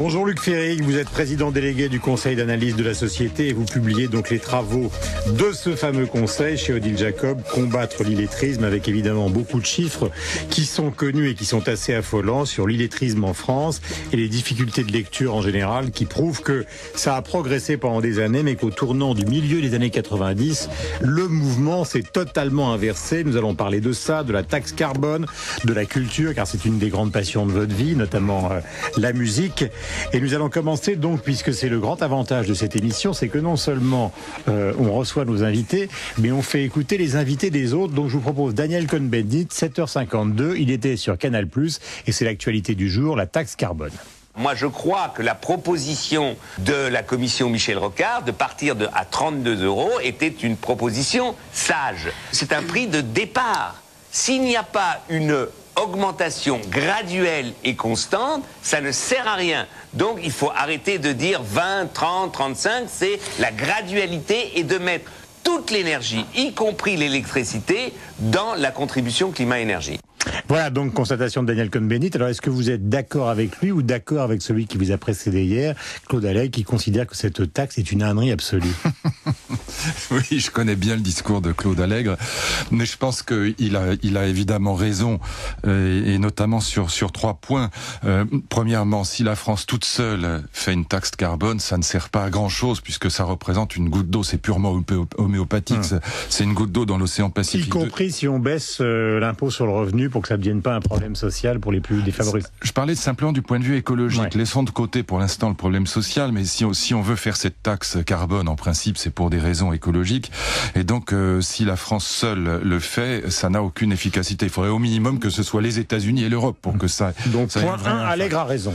Bonjour Luc Ferry, vous êtes président délégué du Conseil d'analyse de la société et vous publiez donc les travaux de ce fameux conseil chez Odile Jacob, Combattre l'illettrisme, avec évidemment beaucoup de chiffres qui sont connus et qui sont assez affolants sur l'illettrisme en France et les difficultés de lecture en général qui prouvent que ça a progressé pendant des années mais qu'au tournant du milieu des années 90, le mouvement s'est totalement inversé. Nous allons parler de ça, de la taxe carbone, de la culture, car c'est une des grandes passions de votre vie, notamment la musique. Et nous allons commencer donc, puisque c'est le grand avantage de cette émission, c'est que non seulement on reçoit nos invités, mais on fait écouter les invités des autres. Donc je vous propose Daniel Cohn-Bendit, 7h52, il était sur Canal+, et c'est l'actualité du jour, la taxe carbone. Moi, je crois que la proposition de la commission Michel Rocard de partir à 32 € était une proposition sage. C'est un prix de départ. S'il n'y a pas une augmentation graduelle et constante, ça ne sert à rien. Donc il faut arrêter de dire 20, 30, 35, c'est la gradualité et de mettre toute l'énergie, y compris l'électricité, dans la contribution climat-énergie. Voilà donc constatation de Daniel Cohn-Bendit. Alors est-ce que vous êtes d'accord avec lui ou d'accord avec celui qui vous a précédé hier, Claude Allègre, qui considère que cette taxe est une ânerie absolue? Oui, je connais bien le discours de Claude Allègre, mais je pense qu'il a évidemment raison, et notamment sur 3 points. Premièrement, si la France toute seule fait une taxe carbone, ça ne sert pas à grand-chose puisque ça représente une goutte d'eau. C'est purement homéopathique. C'est une goutte d'eau dans l'océan Pacifique. Y compris si on baisse l'impôt sur le revenu pour que ça ne devienne pas un problème social pour les plus défavorisés. Je parlais simplement du point de vue écologique. Ouais. Laissons de côté pour l'instant le problème social, mais si on veut faire cette taxe carbone, en principe, c'est pour des raisons écologiques. Et donc, si la France seule le fait, ça n'a aucune efficacité. Il faudrait au minimum que ce soit les États-Unis et l'Europe pour que ça... Donc, ça point 1, Allègre a raison.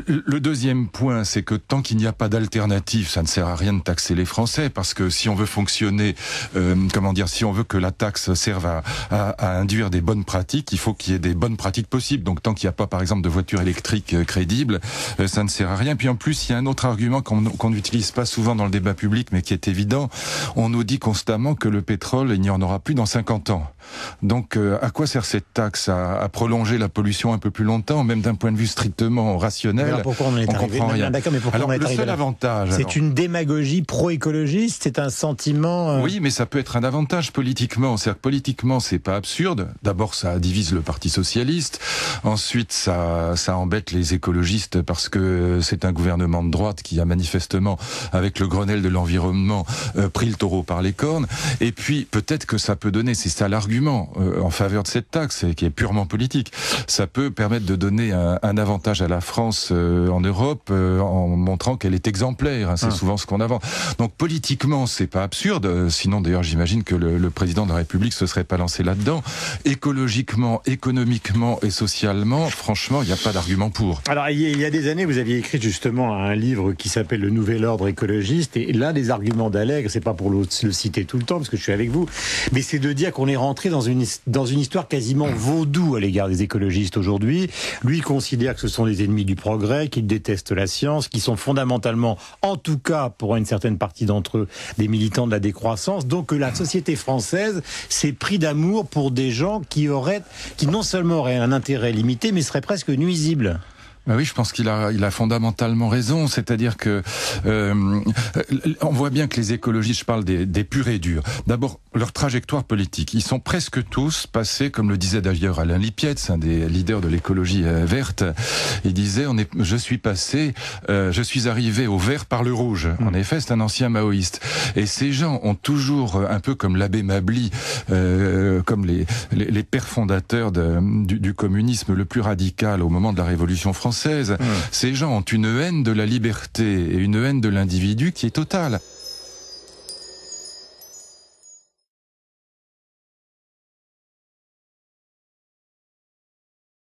Le deuxième point, c'est que tant qu'il n'y a pas d'alternative, ça ne sert à rien de taxer les Français, parce que si on veut fonctionner, si on veut que la taxe serve à induire des bonnes pratiques, il faut qu'il y ait des bonnes pratiques possibles. Donc tant qu'il n'y a pas, par exemple, de voitures électriques crédibles, ça ne sert à rien. Puis en plus, il y a un autre argument qu'on n'utilise pas souvent dans le débat public, mais qui est évident. On nous dit constamment que le pétrole, il n'y en aura plus dans 50 ans. Donc à quoi sert cette taxe? À prolonger la pollution un peu plus longtemps, même d'un point de vue strictement rationnel? Alors pourquoi on en est arrivé là? D'accord, mais pourquoi alors, on est le arrivé seul là? avantage... C'est une démagogie pro-écologiste, c'est un sentiment... Oui, mais ça peut être un avantage politiquement. C'est-à-dire que politiquement, c'est pas absurde. D'abord, ça divise le Parti socialiste. Ensuite, ça embête les écologistes parce que c'est un gouvernement de droite qui a manifestement, avec le Grenelle de l'environnement, pris le taureau par les cornes. Et puis, peut-être que ça peut donner, c'est ça l'argument, en faveur de cette taxe, qui est purement politique. Ça peut permettre de donner un avantage à la France en Europe, en montrant qu'elle est exemplaire. C'est souvent ce qu'on avance. Donc politiquement, c'est pas absurde. Sinon, d'ailleurs, j'imagine que le président de la République se serait pas lancé là-dedans. Écologiquement, économiquement et socialement, franchement, il n'y a pas d'argument pour. Alors, il y a des années, vous aviez écrit justement un livre qui s'appelle Le Nouvel Ordre écologiste. Et l'un des arguments d'Allègre, c'est pas pour le citer tout le temps, parce que je suis avec vous, mais c'est de dire qu'on est rentré dans une histoire quasiment vaudou à l'égard des écologistes aujourd'hui. Lui considère que ce sont des ennemis du progrès, qu'ils détestent la science, qui sont fondamentalement, en tout cas pour une certaine partie d'entre eux, des militants de la décroissance. Donc la société française s'est pris d'amour pour des gens qui non seulement auraient un intérêt limité, mais seraient presque nuisibles. Ben oui, je pense qu'il a fondamentalement raison. C'est-à-dire que on voit bien que les écologistes, je parle des purs et durs. D'abord, leur trajectoire politique. Ils sont presque tous passés, comme le disait d'ailleurs Alain Lipietz, un des leaders de l'écologie verte. Il disait je suis arrivé au vert par le rouge. En effet, c'est un ancien maoïste. Et ces gens ont toujours, un peu comme l'abbé Mably, comme les pères fondateurs du communisme le plus radical au moment de la Révolution française. Ces gens ont une haine de la liberté et une haine de l'individu qui est totale.